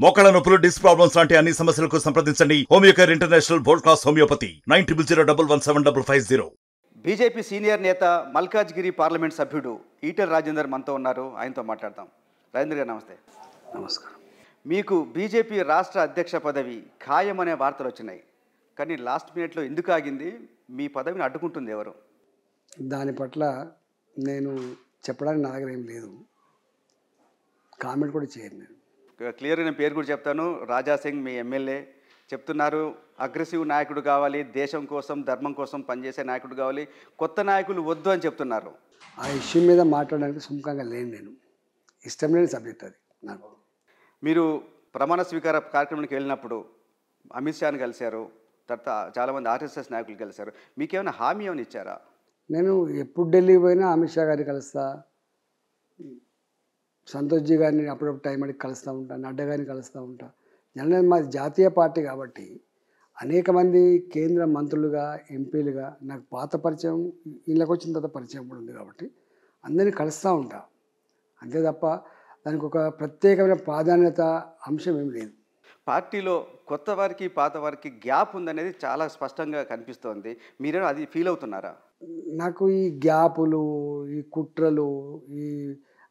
మోకాళ్ళ నొప్పులు, disc problems లాంటి అన్ని సమస్యలకు సంప్రదించండి Homeocare international world class homeopathy 9001171550. BJP senior నేత మల్కాజ్గిరి పార్లమెంట్ సభ్యుడు ఈటెల రాజేందర్ మనతో ఉన్నారు. ఆయనతో మాట్లాడతాం. రాజేందర్ గారు నమస్తే. నమస్కారం. మీకు బీజేపీ రాష్ట్ర అధ్యక్ష పదవి ఖాయమనే వార్తలు వచ్చినాయి, కానీ లాస్ట్ మినిట్లో ఎందుకు ఆగింది? మీ పదవిని అడ్డుకుంటుంది ఎవరు? దాని పట్ల నేను చెప్పడానికి నా దగ్గర ఏం లేదు, కామెంట్ కూడా చేయను. నేను క్లియర్గా నేను పేరు కూడా చెప్తాను. రాజా సింగ్ మీ ఎమ్మెల్యే చెప్తున్నారు, అగ్రెసివ్ నాయకుడు కావాలి, దేశం కోసం ధర్మం కోసం పనిచేసే నాయకుడు కావాలి, కొత్త నాయకులు వద్దు అని చెప్తున్నారు. ఆ ఇష్యూ మీద మాట్లాడడానికి సుముఖంగా లేను. నేను ఇష్టం లేని సబ్జెక్ట్ అది నాకు. మీరు ప్రమాణ స్వీకార కార్యక్రమానికి వెళ్ళినప్పుడు అమిత్ షాని కలిశారు, తర్వాత చాలామంది ఆర్ఎస్ఎస్ నాయకులు కలిశారు. మీకేమైనా హామీ ఏమైనా ఇచ్చారా? నేను ఎప్పుడు ఢిల్లీ పోయినా అమిత్ షా గారిని కలుస్తా, సంతోష్జీ గారిని అప్పుడప్పుడు టైం అడిగి కలుస్తూ ఉంటా, నడ్డా గారిని కలుస్తూ ఉంటా. జనరల్ మాది జాతీయ పార్టీ కాబట్టి అనేక మంది కేంద్ర మంత్రులుగా, ఎంపీలుగా నాకు పాత పరిచయం, ఇళ్ళకి వచ్చిన తర్వాత పరిచయం కూడా ఉంది కాబట్టి అందరినీ కలుస్తూ ఉంటా. అంతే తప్ప దానికి ఒక ప్రత్యేకమైన ప్రాధాన్యత అంశం ఏం లేదు. పార్టీలో కొత్త వారికి పాత వారికి గ్యాప్ ఉందనేది చాలా స్పష్టంగా కనిపిస్తోంది. మీరేమో అది ఫీల్ అవుతున్నారా? నాకు ఈ గ్యాపులు, ఈ కుట్రలు, ఈ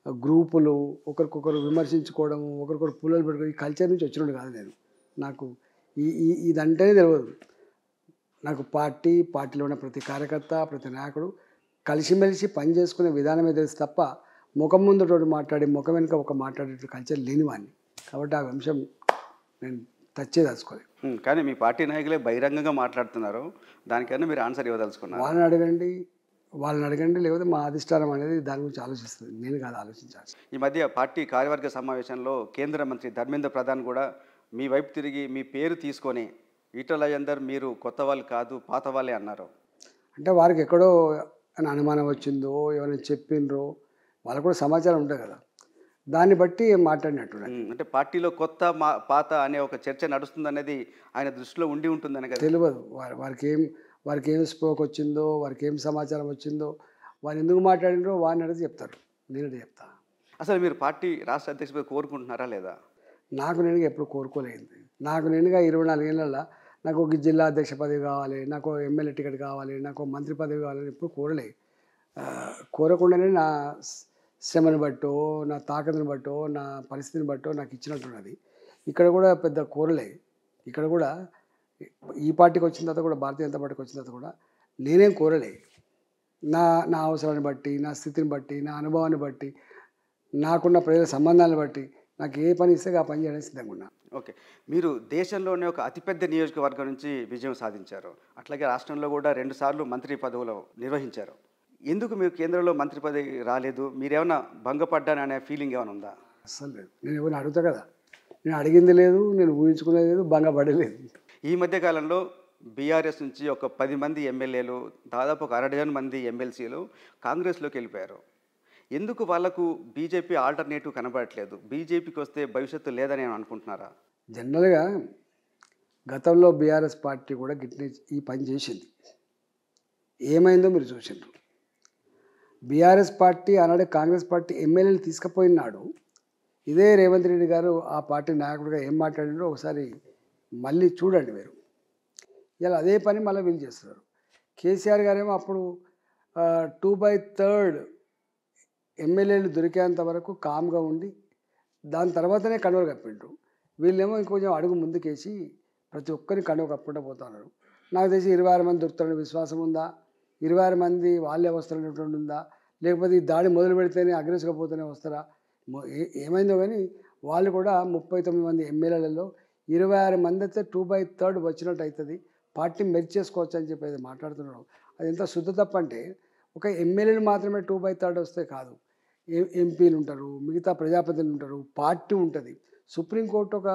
గ్రూపులు, ఒకరికొకరు విమర్శించుకోవడము, ఒకరికొకరు పుల్లలు పెట్టుకోవడం, ఈ కల్చర్ నుంచి వచ్చినట్టు కాదు. నేను నాకు ఇదంటేనే తెలియదు. నాకు పార్టీలో ఉన్న ప్రతి కార్యకర్త, ప్రతి నాయకుడు కలిసిమెలిసి పని చేసుకునే విధానమే తెలుసు తప్ప ముఖం ముందు మాట్లాడి ముఖం వెనుక ఒక మాట్లాడే కల్చర్ లేనివాడిని. కాబట్టి ఆ అంశం నేను తెచ్చేదలుచుకోలేదు. కానీ మీ పార్టీ నాయకులే బహిరంగంగా మాట్లాడుతున్నారు, దానికన్నా మీరు ఆన్సర్ ఇవ్వదలుచుకున్నారు. వాళ్ళని అడగండి, లేకపోతే మా అధిష్టానం అనేది దాని గురించి ఆలోచిస్తుంది, నేను కాదు ఆలోచించాలి. ఈ మధ్య పార్టీ కార్యవర్గ సమావేశంలో కేంద్ర మంత్రి ధర్మేంద్ర ప్రధాన్ కూడా మీ వైపు తిరిగి మీ పేరు తీసుకొని ఈటెల రాజేందర్ మీరు కొత్త వాళ్ళు కాదు పాత వాళ్ళే అన్నారు. అంటే వారికి ఎక్కడో అనుమానం వచ్చిందో, ఏమైనా చెప్పిండ్రో, వాళ్ళకు కూడా సమాచారం ఉంటుంది కదా, దాన్ని బట్టి మాట్లాడినట్టు. అంటే పార్టీలో కొత్త పాత అనే ఒక చర్చ నడుస్తుంది అనేది ఆయన దృష్టిలో ఉండి ఉంటుందని కదా తెలియదు. వారికి ఏం స్పోక్ వచ్చిందో, వారికి ఏం సమాచారం వచ్చిందో, వారు ఎందుకు మాట్లాడినరో వారిని అడిగి చెప్తారు, నేనే చెప్తా. అసలు మీరు పార్టీ రాష్ట్ర అధ్యక్షుడు కోరుకుంటున్నారా లేదా? నాకు నేనుగా ఎప్పుడు కోరుకోలేదు. నాకు నేనుగా 24 ఏళ్ళల్లో నాకు ఒక జిల్లా అధ్యక్ష పదవి కావాలి, నాకు ఎమ్మెల్యే టికెట్ కావాలి, నాకు మంత్రి పదవి కావాలని ఎప్పుడు కోరకుండానే నా శ్రమను బట్టో, నా తాకతుని బట్టో, నా పరిస్థితిని బట్టో నాకు ఇచ్చినట్టున్నది. ఇక్కడ కూడా పెద్ద కోరలే. ఇక్కడ కూడా ఈ పార్టీకి వచ్చిన తర్వాత కూడా, భారతీయ జనతా పార్టీకి వచ్చిన తర్వాత కూడా నేనేం కోరలే. నా అవసరాన్ని బట్టి, నా స్థితిని బట్టి, నా అనుభవాన్ని బట్టి, నాకున్న ప్రజల సంబంధాలను బట్టి నాకు ఏ పని ఇస్తే ఆ పని చేయడానికి సిద్ధంగా ఉన్నా. ఓకే, మీరు దేశంలోనే ఒక అతిపెద్ద నియోజకవర్గం నుంచి విజయం సాధించారు, అట్లాగే రాష్ట్రంలో కూడా 2 సార్లు మంత్రి పదవులు నిర్వహించారు. ఎందుకు మీరు కేంద్రంలో మంత్రి పదవి రాలేదు? మీరేమైనా భంగపడ్డాననే ఫీలింగ్ ఏమైనా ఉందా? అస్సలు లేదు. నేను ఎవరిని అడుగుతా కదా, నేను అడిగింది లేదు, నేను ఊహించుకునేది లేదు, భంగపడలేదు. ఈ మధ్యకాలంలో బీఆర్ఎస్ నుంచి ఒక 10 మంది ఎమ్మెల్యేలు, దాదాపు ఒక 1/2 మంది ఎమ్మెల్సీలు కాంగ్రెస్లోకి వెళ్ళిపోయారు. ఎందుకు వాళ్లకు బీజేపీ ఆల్టర్నేటివ్ కనబడట్లేదు? బీజేపీకి వస్తే భవిష్యత్తు లేదని అనుకుంటున్నారా? జనరల్గా గతంలో బీఆర్ఎస్ పార్టీ కూడా గిట్నే ఈ పని చేసింది. ఏమైందో మీరు చూసిండ్రు. బీఆర్ఎస్ పార్టీ ఆనాడు కాంగ్రెస్ పార్టీ ఎమ్మెల్యేలు తీసుకుపోయినాడు. ఇదే రేవంత్ రెడ్డి గారు ఆ పార్టీ నాయకుడిగా ఏం మాట్లాడినారో ఒకసారి మళ్ళీ చూడండి మీరు. ఇలా అదే పని మళ్ళీ వీళ్ళు చేస్తున్నారు. కేసీఆర్ గారేమో అప్పుడు 2/3 ఎమ్మెల్యేలు దొరికేంత వరకు కామ్గా ఉండి దాని తర్వాతనే కండువలు కప్పిండ్రు. వీళ్ళేమో ఇంకొంచెం అడుగు ముందుకేసి ప్రతి ఒక్కరిని కండువ కప్పుకుంటూ పోతున్నారు. నాకు తెలిసి 26 మంది దొరుకుతారని విశ్వాసం ఉందా? 26 మంది వాళ్ళే వస్తారనేటువంటి ఉందా? లేకపోతే ఈ దాడి మొదలు పెడితేనే అగ్రెసివ్గా పోతేనే వస్తారా? ఏమైందో కానీ వాళ్ళు కూడా 39 మంది ఎమ్మెల్యేలలో 26 మంది అయితే 2/3 వచ్చినట్టు అవుతుంది, పార్టీ మెర్జ్ చేసుకోవచ్చు అని చెప్పి మాట్లాడుతున్నాడు. అది ఎంత శుద్ధ తప్పంటే, ఒక ఎమ్మెల్యేలు మాత్రమే 2/3 వస్తే కాదు, ఎంపీలు ఉంటారు, మిగతా ప్రజాప్రతినిధులు ఉంటారు, పార్టీ ఉంటుంది. సుప్రీంకోర్టు ఒక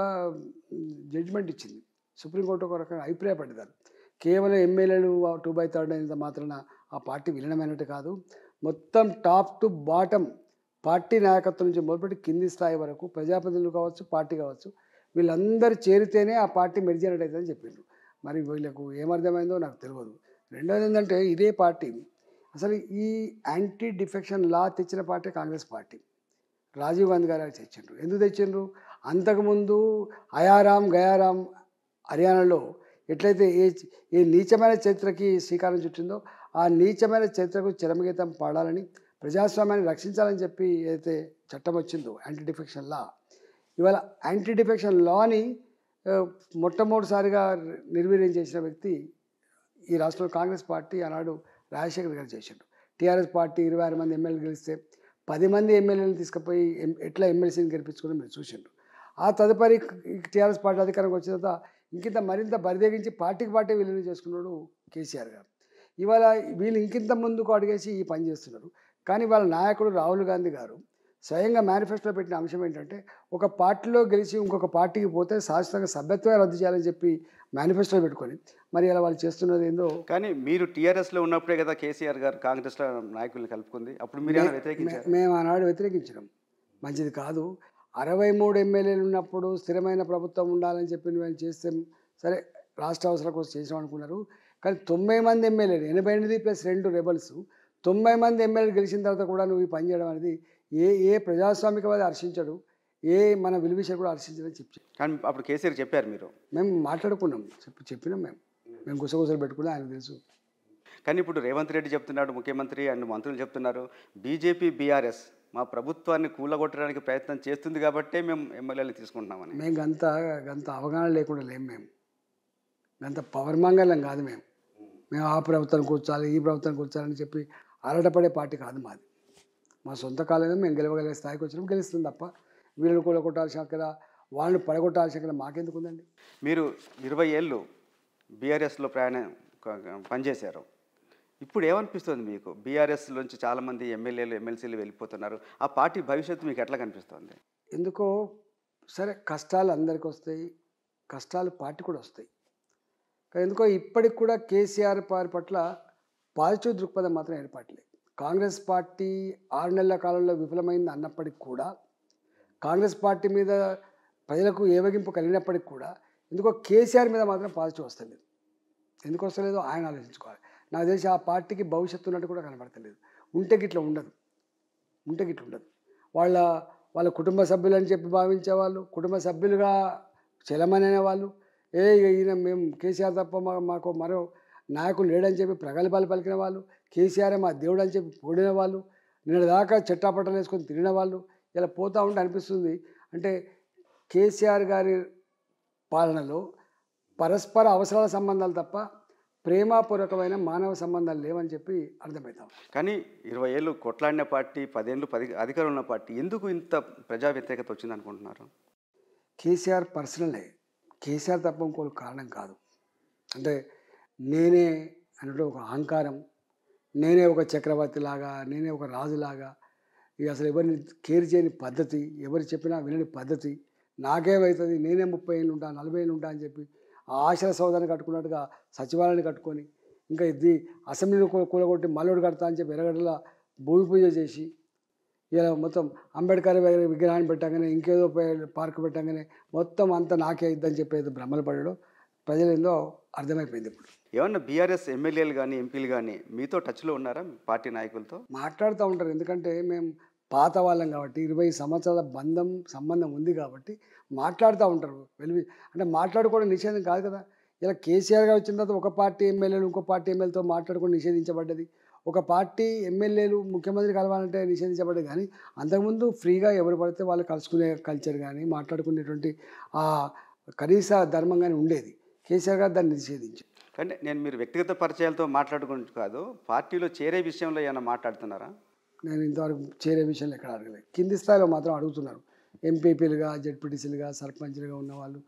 జడ్జిమెంట్ ఇచ్చింది, సుప్రీంకోర్టు ఒక రకంగా అభిప్రాయపడ్డారు. కేవలం ఎమ్మెల్యేలు 2/3 అయినంత మాత్రాన ఆ పార్టీ విలీనమైనట్టు కాదు. మొత్తం టాప్ టు బాటం పార్టీ నాయకత్వం నుంచి మొదలుపెట్టి కింది స్థాయి వరకు ప్రజాప్రతినిధులు కావచ్చు, పార్టీ కావచ్చు, వీళ్ళందరూ చేరితేనే ఆ పార్టీ మెర్జ్ అయినట్టు అవుతుందని చెప్పిండ్రు. మరి వీళ్ళకు ఏమర్థమైందో నాకు తెలియదు. రెండోది ఏంటంటే, ఇదే పార్టీ అసలు ఈ యాంటీ డిఫెక్షన్ లా తెచ్చిన పార్టీ కాంగ్రెస్ పార్టీ. రాజీవ్ గాంధీ గారు తెచ్చిండ్రు. ఎందుకు తెచ్చిండ్రు? అంతకుముందు అయారాం గయారాం హర్యానాలో ఎట్లయితే ఏ నీచమైన చరిత్రకి శ్రీకారం చుట్టిందో ఆ నీచమైన చరిత్రకు చరమగీతం పాడాలని ప్రజాస్వామ్యాన్ని రక్షించాలని చెప్పి ఏదైతే చట్టం వచ్చిందో యాంటీ డిఫెక్షన్ లా, ఇవాళ యాంటీ డిఫెక్షన్ లాని మొట్టమొదటిసారిగా నిర్వీర్యం చేసిన వ్యక్తి ఈ రాష్ట్రంలో కాంగ్రెస్ పార్టీ ఆనాడు రాజశేఖర్ గారు చేసిండు. టీఆర్ఎస్ పార్టీ 26 మంది ఎమ్మెల్యేలు గెలిస్తే 10 మంది ఎమ్మెల్యేలను తీసుకుపోయి ఎట్లా ఎమ్మెల్సీని గెలిపించుకుని మీరు చూసిండు. ఆ తదుపరి టీఆర్ఎస్ పార్టీ అధికారంకి వచ్చిన తర్వాత ఇంకింత మరింత బరిదెగించి పార్టీకి పార్టీ విలీనం చేసుకున్నాడు కేసీఆర్ గారు. ఇవాళ వీళ్ళు ఇంకింత ముందుకు అడిగేసి ఈ పని చేస్తున్నారు. కానీ వాళ్ళ నాయకుడు రాహుల్ గాంధీ గారు స్వయంగా మేనిఫెస్టోలో పెట్టిన అంశం ఏంటంటే ఒక పార్టీలో గెలిచి ఇంకొక పార్టీకి పోతే శాశ్వతంగా సభ్యత్వమే రద్దు చేయాలని చెప్పి మేనిఫెస్టోలో పెట్టుకొని మరి ఇలా వాళ్ళు చేస్తున్నది ఏందో. కానీ మీరు టీఆర్ఎస్లో ఉన్నప్పుడే కదా కేసీఆర్ గారు కాంగ్రెస్లో నాయకుల్ని కలుపుకుంది, అప్పుడు మీరు ఏమైనా వ్యతిరేకించారు? మేము ఆనాడు వ్యతిరేకించడం మంచిది కాదు. 63 ఎమ్మెల్యేలు ఉన్నప్పుడు స్థిరమైన ప్రభుత్వం ఉండాలని చెప్పి మేము చేస్తే సరే రాష్ట్ర అవసరాల కోసం చేసాం అనుకున్నారు. కానీ 90 మంది ఎమ్మెల్యేలు 88+2 రెబల్స్ 90 మంది ఎమ్మెల్యేలు గెలిచిన తర్వాత కూడా నువ్వు ఈ పని చేయడం అనేది ఏ ప్రజాస్వామికవాది హర్షించడు, ఏ మన విలువిషయం కూడా హర్షించదని చెప్పి. కానీ అప్పుడు కేసీఆర్ చెప్పారు, మేము మాట్లాడుకున్నాం, చెప్పినాం, మేము గుసగుసలు పెట్టుకున్నాం, ఆయనకు తెలుసు. కానీ ఇప్పుడు రేవంత్ రెడ్డి చెప్తున్నాడు, ముఖ్యమంత్రి అండ్ మంత్రులు చెప్తున్నారు, బీజేపీ బీఆర్ఎస్ మా ప్రభుత్వాన్ని కూలగొట్టడానికి ప్రయత్నం చేస్తుంది కాబట్టే మేము ఎమ్మెల్యేలు తీసుకుంటున్నామని. మేము గంత అవగాహన లేకుండా లేము, గంత పవర్ మంగళం కాదు. మేము ఆ ప్రభుత్వాన్ని కూర్చోాలి ఈ ప్రభుత్వాన్ని కూర్చోాలని చెప్పి అరటపడే పార్టీ కాదు మాది. మా సొంత కాలేదో మేము గెలవగలిగే స్థాయికి వచ్చినాం, గెలుస్తుంది తప్ప వీళ్ళని కూలగొట్టాల్సిన అక్కడ వాళ్ళని పడగొట్టాల్సిన అక్కడ మాకెందుకు ఉందండి. మీరు 20 ఏళ్ళు బీఆర్ఎస్లో పనిచేశారు. ఇప్పుడు ఏమనిపిస్తుంది మీకు? బీఆర్ఎస్ నుంచి చాలామంది ఎమ్మెల్యేలు ఎమ్మెల్సీలు వెళ్ళిపోతున్నారు. ఆ పార్టీ భవిష్యత్తు మీకు ఎట్లా కనిపిస్తుంది? ఎందుకో సరే కష్టాలు అందరికీ వస్తాయి, కష్టాలు పార్టీ కూడా వస్తాయి. కానీ ఎందుకో ఇప్పటికి కూడా కేసీఆర్ పార్టీ పట్ల పాజిటివ్ దృక్పథం మాత్రం ఏర్పడలేదు. కాంగ్రెస్ పార్టీ 6 నెలల కాలంలో విఫలమైంది అన్నప్పటికి కూడా, కాంగ్రెస్ పార్టీ మీద ప్రజలకు ఏవగింపు కలిగినప్పటికి కూడా ఎందుకో కేసీఆర్ మీద మాత్రం పాజిటివ్ వస్తలేదు. ఎందుకు వస్తలేదో ఆయన ఆలోచించుకోవాలి. నాకు తెలిసి ఆ పార్టీకి భవిష్యత్తు ఉన్నట్టు కూడా కనబడతలేదు. ఉంటే గిట్లా ఉండదు. వాళ్ళ కుటుంబ సభ్యులు అని చెప్పి భావించేవాళ్ళు, కుటుంబ సభ్యులుగా చలమని అనేవాళ్ళు, ఈయన మేము కేసీఆర్ తప్ప మాకు మరో నాయకులు లేడని చెప్పి ప్రగల్భాలు పలికిన వాళ్ళు, కేసీఆర్ మా దేవుడు అని చెప్పి పొడిన వాళ్ళు, నిన్న దాకా చెట్టాపట్టలు వేసుకొని తిరిగిన వాళ్ళు ఇలా పోతూ ఉంటే అనిపిస్తుంది అంటే కేసీఆర్ గారి పాలనలో పరస్పర అవసరాల సంబంధాలు తప్ప ప్రేమపూర్వకమైన మానవ సంబంధాలు లేవని చెప్పి అర్థమవుతాం. కానీ 20 ఏళ్ళు కొట్లాడిన పార్టీ, 10 ఏళ్ళు అధికారంలో ఉన్న పార్టీ ఎందుకు ఇంత ప్రజా వ్యతిరేకత వచ్చింది అనుకుంటున్నారు? కేసీఆర్ పర్సనలే, కేసీఆర్ తప్ప ఇంకోళ్ళు కారణం కాదు. అంటే నేనే అంటే ఒక అహంకారం, నేనే ఒక చక్రవర్తి లాగా, నేనే ఒక రాజులాగా, ఇక అసలు ఎవరిని కేర్ చేయని పద్ధతి, ఎవరు చెప్పినా వినని పద్ధతి, నాకేమవుతుంది, నేనే 30 ఏళ్ళు ఉంటా 40 ఏళ్ళు ఉంటా అని చెప్పి ఆ ఆశల సౌదాన్ని కట్టుకున్నట్టుగా సచివాలయాన్ని కట్టుకొని, ఇంకా ఇది అసెంబ్లీని కూలగొట్టి మల్లోడు కడతా అని చెప్పి ఎర్రగడ్డల భూమి పూజ చేసి, ఇలా మొత్తం అంబేద్కర్ విగ్రహాన్ని పెట్టగానే ఇంకేదో పార్క్ పెట్టగానే మొత్తం అంతా నాకే ఇద్దని చెప్పేది భ్రమలు పడడం ప్రజలు ఏందో అర్థమైపోయింది. ఇప్పుడు ఏమన్నా బీఆర్ఎస్ ఎమ్మెల్యేలు కానీ ఎంపీలు కానీ మీతో టచ్లో ఉన్నారా? పార్టీ నాయకులతో మాట్లాడుతూ ఉంటారు. ఎందుకంటే మేము పాత వాళ్ళం కాబట్టి 20 సంవత్సరాల సంబంధం ఉంది కాబట్టి మాట్లాడుతూ ఉంటారు. అంటే మాట్లాడుకోవడం నిషేధం కాదు కదా. ఇలా కేసీఆర్ గారు వచ్చిన తర్వాత ఒక పార్టీ ఎమ్మెల్యేలు ఇంకో పార్టీ ఎమ్మెల్యేతో మాట్లాడుకొని నిషేధించబడ్డది, ఒక పార్టీ ఎమ్మెల్యేలు ముఖ్యమంత్రి కలవాలంటే నిషేధించబడ్డది. కానీ అంతకుముందు ఫ్రీగా ఎవరు పడితే వాళ్ళు కలుసుకునే కల్చర్ కానీ మాట్లాడుకునేటువంటి ఆ కనీస ధర్మం కానీ ఉండేది. కేసీఆర్ గారు దాన్ని నిషేధించారు. అంటే నేను మీరు వ్యక్తిగత పరిచయాలతో మాట్లాడుకుంటూ కాదు, పార్టీలో చేరే విషయంలో ఏమైనా మాట్లాడుతున్నారా? నేను ఇంతవరకు చేరే విషయాలు ఎక్కడ అడగలేదు. కింది స్థాయిలో మాత్రం అడుగుతున్నారు. ఎంపీపీలుగా, జెడ్పీటీసీలుగా, సర్పంచ్లుగా ఉన్నవాళ్ళు,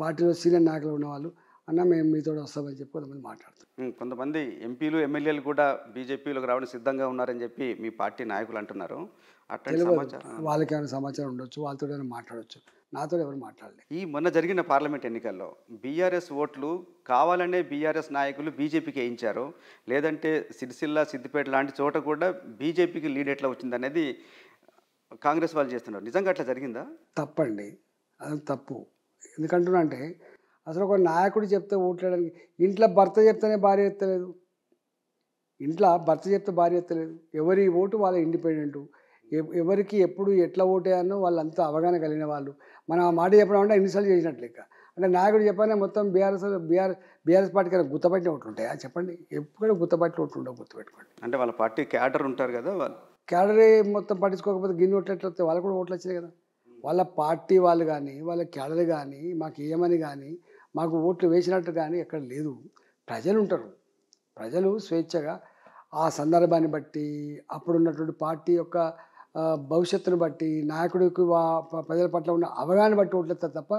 పార్టీలో సీనియర్ నాయకులు ఉన్నవాళ్ళు, అన్న మేము మీతో వస్తామని చెప్పి కొంతమంది మాట్లాడుతారు. కొంతమంది ఎంపీలు ఎమ్మెల్యేలు కూడా బీజేపీలోకి రావడం సిద్ధంగా ఉన్నారని చెప్పి మీ పార్టీ నాయకులు అంటున్నారు. వాళ్ళకి ఏమైనా సమాచారం ఉండొచ్చు, వాళ్ళతో ఏమైనా మాట్లాడవచ్చు, నాతో ఎవరు మాట్లాడలేదు. ఈ మొన్న జరిగిన పార్లమెంట్ ఎన్నికల్లో బీఆర్ఎస్ ఓట్లు కావాలనే బీఆర్ఎస్ నాయకులు బీజేపీకి వేయించారు, లేదంటే సిరిసిల్ల, సిద్దిపేట లాంటి చోట కూడా బీజేపీకి లీడ్ ఎట్లా వచ్చిందనేది కాంగ్రెస్ వాళ్ళు చేస్తున్నారు. నిజంగా అట్లా జరిగిందా? తప్పండి, అది తప్పు. ఎందుకంటున్నా అంటే అసలు ఒక నాయకుడు చెప్తే ఓట్లేయడానికి, ఇంట్లో భర్త చెప్తేనే భార్య ఎత్తలేదు, ఇంట్లో భర్త చెప్తే భార్య ఎత్తలేదు. ఎవరి ఓటు వాళ్ళ ఇండిపెండెంటు. ఎవరికి ఎప్పుడు ఎట్లా ఓటేయాలో వాళ్ళంతా అవగాహన కలిగిన వాళ్ళు. మనం ఆ మాట చెప్పడం అంటే ఇన్సల్ట్ చేసినట్లు లెక్క. అంటే నాయకుడు చెప్పగానే మొత్తం బీఆర్ఎస్ పార్టీకి గుత్తపట్టిన ఓట్లు ఉంటాయా చెప్పండి? ఎప్పుడు గుత్తపట్టిన ఓట్లు ఉండవు, గుర్తుపెట్టుకోండి. అంటే వాళ్ళ పార్టీ క్యాడర్ ఉంటారు కదా వాళ్ళు. క్యాడరే మొత్తం పట్టించుకోకపోతే గిన్నె ఓట్లు ఎట్లా వస్తాయి? వాళ్ళకు కూడా ఓట్లు వచ్చాయి కదా. వాళ్ళ పార్టీ వాళ్ళు కానీ, వాళ్ళ క్యాడర్ కానీ, మాకు ఏమని కానీ, మాకు ఓట్లు వేసినట్టు కానీ ఎక్కడ లేదు. ప్రజలు ఉంటారు. ప్రజలు స్వేచ్ఛగా ఆ సందర్భాన్ని బట్టి, అప్పుడున్నటువంటి పార్టీ యొక్క భవిష్యత్తును బట్టి, నాయకుడికి ప్రజల పట్ల ఉన్న అవగాహన బట్టి ఓట్లేస్తారు తప్ప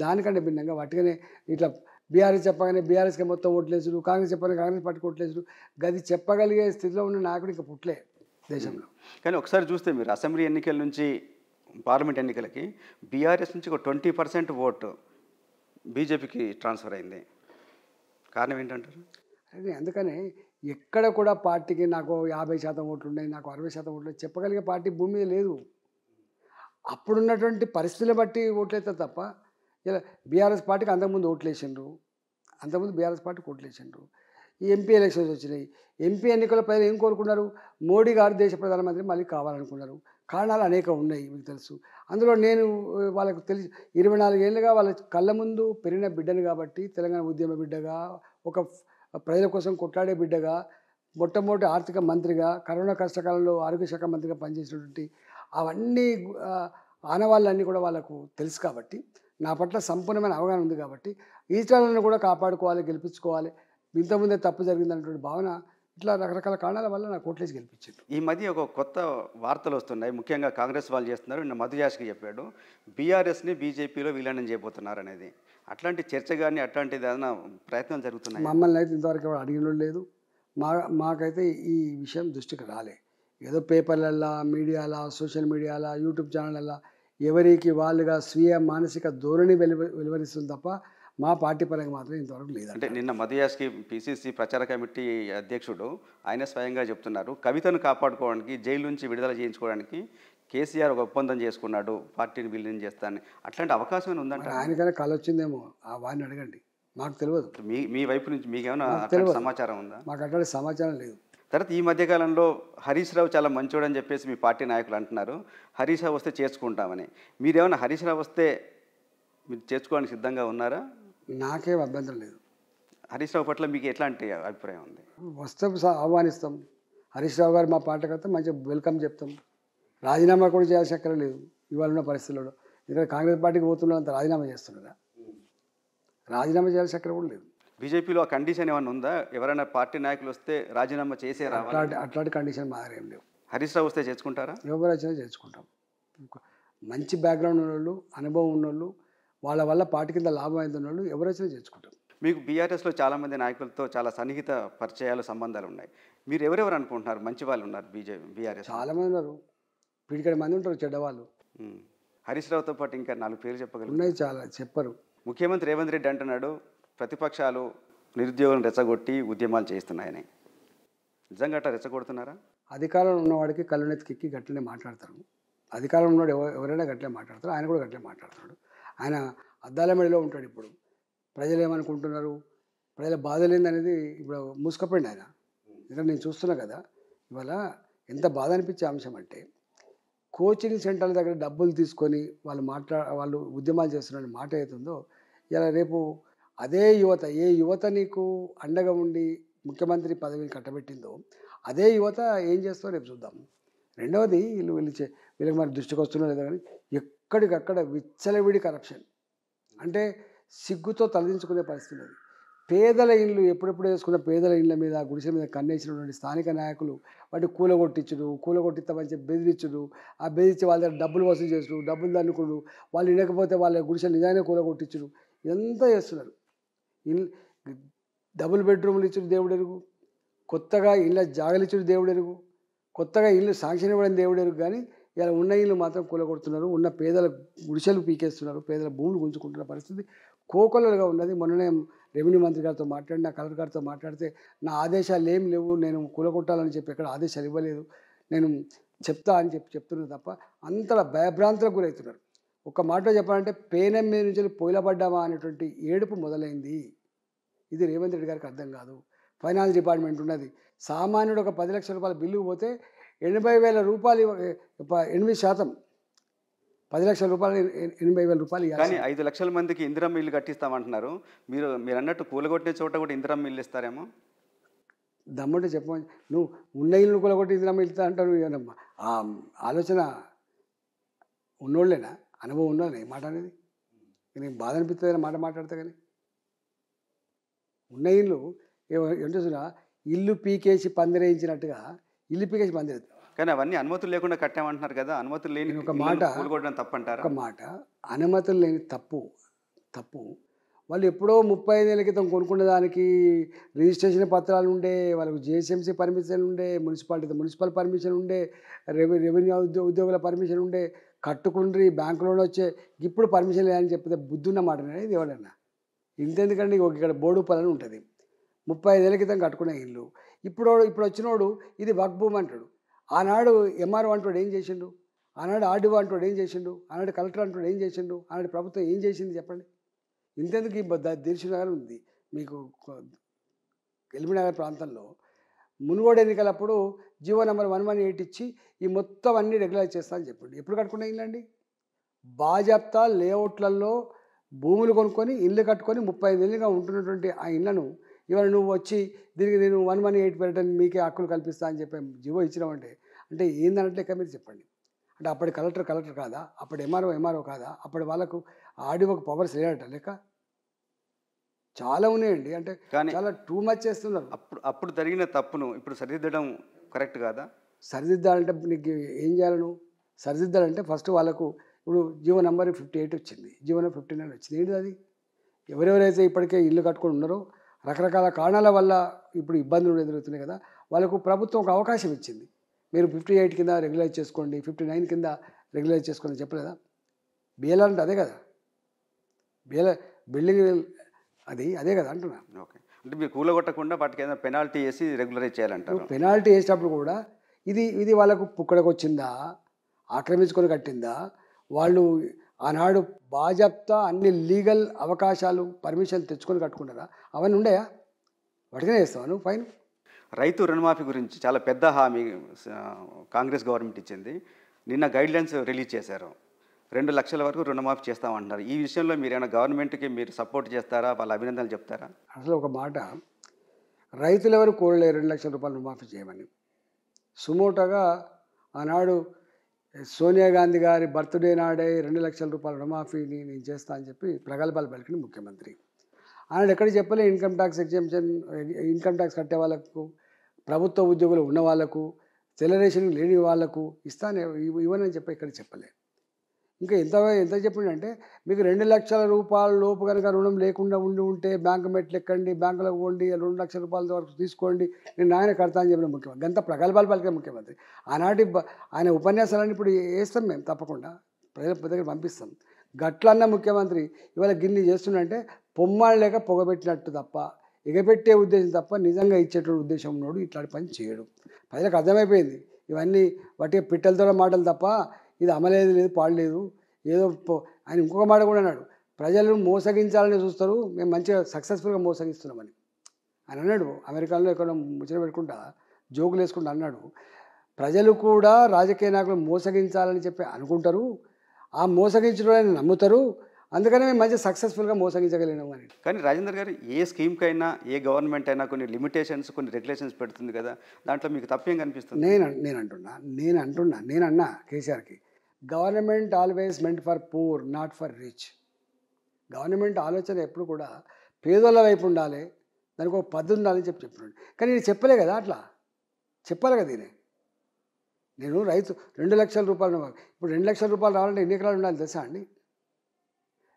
దానికంటే భిన్నంగా వాటికనే ఇట్లా బీఆర్ఎస్ చెప్పగానే బీఆర్ఎస్కి మొత్తం ఓట్లేసుడు, కాంగ్రెస్ చెప్పగానే కాంగ్రెస్ పార్టీకి ఓట్లేసుడు, గది చెప్పగలిగే స్థితిలో ఉన్న నాయకుడు ఇంకా పుట్టలే దేశంలో. కానీ ఒకసారి చూస్తే మీరు అసెంబ్లీ ఎన్నికల నుంచి పార్లమెంట్ ఎన్నికలకి బీఆర్ఎస్ నుంచి ఒక 20% ఓటు బీజేపీకి ట్రాన్స్ఫర్ అయింది. కారణం ఏంటంటారు? అదే అందుకనే ఎక్కడ కూడా పార్టీకి నాకు 50% ఓట్లు ఉన్నాయి, నాకు 60% ఓట్లు చెప్పగలిగే పార్టీ భూమి మీద లేదు. అప్పుడున్నటువంటి పరిస్థితులను బట్టి ఓట్లేస్తారు తప్ప ఇలా బీఆర్ఎస్ పార్టీకి అంతకుముందు ఓట్లేసిండ్రు, అంతకుముందు బీఆర్ఎస్ పార్టీకి ఓట్లేసిండ్రు. ఈ ఎంపీ ఎలక్షన్స్ వచ్చినాయి. ఎంపీ ఎన్నికల ప్రజలు ఏం కోరుకున్నారు? మోడీ గారు దేశ ప్రధానమంత్రి మళ్ళీ కావాలనుకున్నారు. కారణాలు అనేక ఉన్నాయి, మీకు తెలుసు. అందులో నేను వాళ్ళకు తెలిసి 24 ఏళ్ళుగా వాళ్ళ కళ్ళ ముందు పెరిగిన బిడ్డను కాబట్టి, తెలంగాణ ఉద్యమ బిడ్డగా, ఒక ప్రజల కోసం కొట్లాడే బిడ్డగా, మొట్టమొదటి ఆర్థిక మంత్రిగా, కరోనా కష్టకాలంలో ఆరోగ్య శాఖ మంత్రిగా పనిచేసినటువంటి అవన్నీ ఆనవాళ్ళన్నీ కూడా వాళ్ళకు తెలుసు కాబట్టి, నా పట్ల సంపూర్ణమైన అవగాహన ఉంది కాబట్టి, ఈస్టర్లను కూడా కాపాడుకోవాలి, గెలిపించుకోవాలి, ఇంతకుముందే తప్పు జరిగిందన్నటువంటి భావన, ఇట్లా రకరకాల కారణాల వల్ల నాకు ఓట్లేసి గెలిపించారు. ఈ మధ్య ఒక కొత్త వార్తలు వస్తున్నాయి, ముఖ్యంగా కాంగ్రెస్ వాళ్ళు చేస్తున్నారు. నిన్న మధు యాష్కి చెప్పాడు బీఆర్ఎస్ని బీజేపీలో విలీనం చేయబోతున్నారు అనేది. అట్లాంటి చర్చ కానీ అట్లాంటిది ఏదైనా ప్రయత్నాలు జరుగుతున్నాయి? మమ్మల్ని అయితే ఇంతవరకు ఎవరు అడిగిన లేదు. మాకైతే ఈ విషయం దృష్టికి రాలే. ఏదో పేపర్లల్లో, మీడియాలో, సోషల్ మీడియాలో, యూట్యూబ్ ఛానళ్ళల్లో ఎవరికి వాళ్ళుగా స్వీయ మానసిక ధోరణి వెలువరిస్తుంది తప్ప మా పార్టీ పరంగా మాత్రం ఇంతవరకు లేదు. అంటే నిన్న మధు యాష్కి పిసిసి ప్రచార కమిటీ అధ్యక్షుడు ఆయన స్వయంగా చెప్తున్నారు, కవితను కాపాడుకోవడానికి, జైలు నుంచి విడుదల చేయించుకోవడానికి కేసీఆర్ ఒక ఒప్పందం చేసుకున్నాడు, పార్టీని విలీనం చేస్తానని. అట్లాంటి అవకాశం ఉందంటే ఆయనకైనా కళ వచ్చిందేమో, వారిని అడగండి, మాకు తెలియదు. మీ వైపు నుంచి మీకేమైనా సమాచారం ఉందా? మాకు అట్లాంటి సమాచారం లేదు. తర్వాత ఈ మధ్యకాలంలో హరీష్ రావు చాలా మంచోడు అని చెప్పేసి మీ పార్టీ నాయకులు అంటున్నారు. హరీష్ రావు వస్తే చేర్చుకుంటామని. మీరేమైనా హరీష్ రావు వస్తే మీరు చేర్చుకోవడానికి సిద్ధంగా ఉన్నారా? నాకేం అభ్యంతరం లేదు. హరీష్ రావు పట్ల మీకు ఎట్లాంటి అభిప్రాయం ఉంది? వస్తే ఆహ్వానిస్తాం. హరీష్ రావు గారు మా పార్టీకి వస్తే మంచిగా వెల్కమ్ చెప్తాం. రాజీనామా కూడా చేయాల్సిన అక్కర లేదు ఇవాళ ఉన్న పరిస్థితుల్లో. ఇక్కడ కాంగ్రెస్ పార్టీకి పోతున్నంత రాజీనామా చేస్తున్నారా? రాజీనామా చేయాల్సిన అక్కర కూడా లేదు. బీజేపీలో ఆ కండిషన్ ఏమైనా ఉందా? ఎవరైనా పార్టీ నాయకులు వస్తే రాజీనామా చేసే రావాలి? అట్లాంటి కండిషన్ మా దగ్గర ఏం లేవు. హరీష్ రావు వస్తే చేర్చుకుంటారా? ఎవరు వచ్చినా చేర్చుకుంటాం. మంచి బ్యాక్గ్రౌండ్ ఉన్నోళ్ళు, అనుభవం ఉన్నోళ్ళు, వాళ్ళ వల్ల పార్టీ కింద లాభం అయిన వాళ్ళు ఎవరు వచ్చినా చేర్చుకుంటాం. మీకు బీఆర్ఎస్లో చాలామంది నాయకులతో చాలా సన్నిహిత పరిచయాలు, సంబంధాలు ఉన్నాయి. మీరు ఎవరెవరు అనుకుంటున్నారు మంచి వాళ్ళు ఉన్నారు బీఆర్ఎస్? చాలామంది ఉన్నారు, పిడికడ మంది ఉంటారు చెడ్డవాళ్ళు. హరీష్ రావుతో పాటు ఇంకా 4 పేర్లు చెప్పగలరు? ఉన్నాయి, చాలా చెప్పరు. ముఖ్యమంత్రి రేవంత్ రెడ్డి అంటున్నాడు ప్రతిపక్షాలు నిరుద్యోగులను రెచ్చగొట్టి ఉద్యమాలు చేస్తున్నాయని. నిజంగా అట్లా రెచ్చగొడుతున్నారా? అధికారంలో ఉన్నవాడికి కళ్ళనెత్తికెక్కి గట్లనే మాట్లాడతారు. అధికారంలో ఉన్నవాడు ఎవరైనా గట్లే మాట్లాడతారు. ఆయన కూడా గట్లే మాట్లాడతాడు. ఆయన అద్దాల మెడలో ఉంటాడు. ఇప్పుడు ప్రజలు ఏమనుకుంటున్నారు, ప్రజల బాధలు ఏందనేది ఇప్పుడు మూసుకపోయింది ఆయన. ఇక్కడ నేను చూస్తున్నా కదా, ఇవాళ ఎంత బాధ అనిపించే అంశం అంటే, కోచింగ్ సెంటర్ల దగ్గర డబ్బులు తీసుకొని వాళ్ళు ఉద్యమాలు చేస్తున్న మాట అవుతుందో, ఇలా రేపు అదే యువత, ఏ యువత నీకు అండగా ఉండి ముఖ్యమంత్రి పదవిని కట్టబెట్టిందో అదే యువత ఏం చేస్తారో రేపు చూద్దాం. రెండవది, వీళ్ళకి మరి దృష్టికి వస్తున్నా లేదా కానీ ఎక్కడికక్కడ విచ్చలవిడి కరప్షన్, అంటే సిగ్గుతో తలదించుకునే పరిస్థితి అది. పేదల ఇళ్ళు ఎప్పుడెప్పుడు వేసుకున్న పేదల ఇళ్ళ మీద, గుడిసెల మీద కన్నేసినటువంటి స్థానిక నాయకులు వాటి కూలగొట్టించుడు చెప్పి బెదిరించుడు, ఆ బెదిరించి వాళ్ళ దగ్గర డబ్బులు వసూలు చేసుడు, డబ్బులు దన్నుకుడు, వాళ్ళు వినకపోతే వాళ్ళ గుడిసెలు నిజానే కూలగొట్టించుడు, ఇదంతా చేస్తున్నారు. డబుల్ బెడ్రూమ్లు ఇచ్చుడు దేవుడు ఎరుగు, కొత్తగా ఇళ్ళ జాగలు ఇచ్చుడు దేవుడు ఎరుగు, కొత్తగా ఇల్లు శాంక్షన్ ఇవ్వడం దేవుడు ఎరుగు. కానీ ఇలా ఉన్న ఇల్లు మాత్రం కూలగొడుతున్నారు, ఉన్న పేదల గుడిసెలు పీకేస్తున్నారు, పేదల భూములు గుంజుకుంటున్న పరిస్థితి కోకొల్లలుగా ఉన్నది. మొన్ననే రెవెన్యూ మంత్రి గారితో మాట్లాడిన, కలెక్టర్ గారితో మాట్లాడితే నా ఆదేశాలు ఏం లేవు, నేను కూలగొట్టాలని చెప్పి ఎక్కడ ఆదేశాలు ఇవ్వలేదు, నేను చెప్తా అని చెప్తున్నారు తప్ప అంతలా భయభ్రాంతులకు గురవుతున్నారు. ఒక మాటలో చెప్పాలంటే పేనం మీద నుంచి పోయిలబడ్డామా అనేటువంటి ఏడుపు మొదలైంది. ఇది రేవంత్ రెడ్డి గారికి అర్థం కాదు. ఫైనాన్స్ డిపార్ట్మెంట్ ఉన్నది, సామాన్యుడు ఒక 10 లక్షల రూపాయల బిల్లు పోతే 80,000 రూపాయలు 8%, 10 లక్షల రూపాయలు 80,000 రూపాయలు కానీ ఇవ్వాలి. 5 లక్షల మందికి ఇందిరమ్మ ఇల్లు కట్టిస్తామంటున్నారు. మీరు అన్నట్టు కూలగొట్టిన చోట కూడా ఇందిరమ్మ ఇల్లు ఇస్తారేమో? దమ్ముంటే చెప్పమని. నువ్వు ఉన్న ఇల్లు కూలగొట్టి ఇందిరమ్మ ఇల్లు అంటారు. ఏమన్నా ఆ ఆలోచన ఉన్నోళ్ళేనా? అనుభవం ఉన్నోళ్ళే ఈ మాట అనేది. నేను బాధ అనిపిస్తుంది మాట మాట్లాడతా. కానీ ఉన్న ఇల్లు ఏంటో చూసినా, ఇల్లు పీకేసి పందిరేయించినట్టుగా ఇల్లు పీకేసి పందిరేస్తాం. కానీ అవన్నీ అనుమతులు లేకుండా కట్టామంటున్నారు కదా. అనుమతులు లేని ఒక మాట కూలగొట్టడం తప్పంటారా? ఒక మాట, అనుమతులు లేని తప్పు వాళ్ళు ఎప్పుడో 35 ఏళ్ళ క్రితం కొనుక్కున్న దానికి రిజిస్ట్రేషన్ పత్రాలు ఉండే, వాళ్ళకు జిహెచ్ఎంసీ పర్మిషన్ ఉండే, మున్సిపల్ పర్మిషన్ ఉండే, రెవెన్యూ ఉద్యోగుల పర్మిషన్ ఉండే, కట్టుకుండ్రి బ్యాంకులో వచ్చే, ఇప్పుడు పర్మిషన్ లేదని చెప్తే బుద్ధున్న మాట అనేది ఎవరన్నా. ఇంతెందుకండి, ఇక్కడ బోర్డు పని ఉంటుంది. 35 ఏళ్ళ క్రితం కట్టుకునే ఇల్లు ఇప్పుడు వచ్చినోడు ఇది వక్ భూమి అంటాడు. ఆనాడు ఎంఆర్ఓ అంటాడు ఏం చేసిండు, ఆనాడు ఆర్డీఓ అంటాడు ఏం చేసిండు, ఆనాడు కలెక్టర్ అంటాడు ఏం చేసిండు, ఆనాడు ప్రభుత్వం ఏం చేసింది చెప్పండి. ఇంతెందుకు ఈ దిల్సుఖ్నగర్ ఉంది మీకు, ఎల్బీనగర్ ప్రాంతంలో మునుగోడు ఎన్నికలప్పుడు జీవో నెంబర్ 118 ఇచ్చి ఈ మొత్తం అన్నీ రెగ్యులైజ్ చేస్తా అని చెప్పండి. ఎప్పుడు కట్టుకునే ఇల్లండి? బాజాప్తా లేఅవుట్లలో భూములు కొనుక్కొని ఇల్లు కట్టుకొని 35 ఏళ్ళుగా ఉంటున్నటువంటి ఆ ఇళ్లను ఇవాళ నువ్వు వచ్చి దీనికి నేను 118 పెట్టడానికి మీకే హక్కులు కల్పిస్తా అని చెప్పి జీవో ఇచ్చినామంటే అంటే ఏందన్నట్టు లెక్క మీరు చెప్పండి. అంటే అప్పటి కలెక్టర్ కాదా, అప్పటి ఎంఆర్ఓ కాదా, అప్పటి వాళ్ళకు ఆర్డీఓకి పవర్స్ లేదట లెక్క. చాలా ఉన్నాయండి. అంటే చాలా టూ మచ్ చేస్తున్నారు. అప్పుడు జరిగిన తప్పును ఇప్పుడు సరిదిద్దడం కరెక్ట్ కాదా? సరిదిద్దాలంటే నీకు ఏం చేయాలి? నువ్వు సరిదిద్దాలంటే ఫస్ట్ వాళ్ళకు ఇప్పుడు జీవో నెంబర్ 58 వచ్చింది, జీవో నెంబర్ 59 వచ్చింది. ఏంటిది అది? ఎవరెవరైతే ఇప్పటికే ఇల్లు కట్టుకొని ఉన్నారో రకరకాల కారణాల వల్ల ఇప్పుడు ఇబ్బందులు ఎదురవుతున్నాయి కదా, వాళ్ళకు ప్రభుత్వం ఒక అవకాశం ఇచ్చింది. మీరు 58 కింద రెగ్యులైజ్ చేసుకోండి, 59 కింద రెగ్యులైజ్ చేసుకోండి చెప్పలేదా? బిఎల్ఆర్ అంటే అదే కదా, బిల్డింగ్ అదే కదా అంటున్నా. ఓకే, అంటే మీరు కూలగొట్టకుండా వాటికి ఏదైనా పెనాల్టీ వేసి రెగ్యులరైజ్ చేయాలంటారు. పెనాల్టీ వేసేటప్పుడు కూడా ఇది వాళ్ళకు పుక్కడకు వచ్చిందా, ఆక్రమించుకొని కట్టిందా, వాళ్ళు ఆనాడు బాజాప్తా అన్ని లీగల్ అవకాశాలు పర్మిషన్ తెచ్చుకొని కట్టుకుంటారా? అవన్నీ ఉండయా? వాటికనే వేస్తాను ఫైన్. రైతు రుణమాఫీ గురించి చాలా పెద్ద హామీ కాంగ్రెస్ గవర్నమెంట్ ఇచ్చింది. నిన్న గైడ్లైన్స్ రిలీజ్ చేశారు. 2 లక్షల వరకు రుణమాఫీ చేస్తామంటున్నారు. ఈ విషయంలో మీరు ఏమైనా గవర్నమెంట్కి మీరు సపోర్ట్ చేస్తారా, వాళ్ళ అభినందనలు చెప్తారా? అసలు ఒక మాట, రైతులు ఎవరు కోరలేరు 2 లక్షల రూపాయలు రుణమాఫీ చేయమని. సుమోటోగా ఆనాడు సోనియా గాంధీ గారి బర్త్డే నాడే 2 లక్షల రూపాయల రుణమాఫీని నేను చేస్తా అని చెప్పి ప్రగల్భాలు పలికిన ముఖ్యమంత్రి. ఆనాడు ఎక్కడ చెప్పలే income tax exemption, income tax కట్టే వాళ్ళకు, ప్రభుత్వ ఉద్యోగులు ఉన్న వాళ్ళకు, సెలరేషన్ లేని వాళ్ళకు ఇవ్వనని చెప్పి ఇక్కడ చెప్పలే. ఇంకా ఎంత చెప్పిండంటే మీకు 2 లక్షల రూపాయల లోపు కనుక రుణం లేకుండా ఉంటే బ్యాంకు మెట్లు ఎక్కండి, బ్యాంకులకు పోండి, 2 లక్షల రూపాయల వరకు తీసుకోండి, నేను ఆయన కడతా అని చెప్పిన ముఖ్యమంత్రి. గంత ప్రగల్భాలు పలికే ముఖ్యమంత్రి. ఆనాటి ఆయన ఉపన్యాసాలన్నీ ఇప్పుడు వేస్తాం మేము, తప్పకుండా ప్రజల దగ్గర పంపిస్తాం. గట్లన్న ముఖ్యమంత్రి ఇవాళ గిన్ని చేస్తుండంటే పొమ్మాడు లేక పొగబెట్టినట్టు తప్ప, ఎగబెట్టే ఉద్దేశం తప్ప నిజంగా ఇచ్చేటువంటి ఉద్దేశం ఉన్నాడు ఇట్లాంటి పని చేయడు. ప్రజలకు అర్థమైపోయింది ఇవన్నీ వాటి పిట్టలతో మాటలు తప్ప ఇది అమలేదు లేదు, పాడలేదు ఏదో. ఆయన ఇంకొక మాట కూడా అన్నాడు, ప్రజలను మోసగించాలని చూస్తారు, మేము మంచిగా సక్సెస్ఫుల్గా మోసగిస్తున్నామని ఆయన అన్నాడు. అమెరికాలో ఎక్కడ ముచ్చట పెట్టుకుంటా జోకులు వేసుకుంటా అన్నాడు, ప్రజలు కూడా రాజకీయ నాయకులు మోసగించాలని చెప్పి అనుకుంటారు, ఆ మోసగించడం నమ్ముతారు, అందుకనే మేము మంచిగా సక్సెస్ఫుల్గా మోసగించగలిగినాము అని. కానీ రాజేందర్ గారు, ఏ స్కీమ్కైనా ఏ గవర్నమెంట్ అయినా కొన్ని లిమిటేషన్స్, కొన్ని రెగ్యులేషన్స్ పెడుతుంది కదా, దాంట్లో మీకు తప్పేం కనిపిస్తుంది? నేనన్నా కేసీఆర్కి, government always meant for poor not for rich. Government ఆలోచన ఎప్పుడు కూడా పేదోళ్ళ వైపు ఉండాలి, దానికి ఒక పద్ధతి ఉండాలని చెప్పినాడు. కానీ నేను చెప్పలే కదా, అట్లా చెప్పాలి కదా. నేను రైతు 2 లక్షల రూపాయలు ఇప్పుడు 2 లక్షల రూపాయలు రావాలంటే ఎన్ని ఎకరాలు ఉండాలి తెలుసా అండి?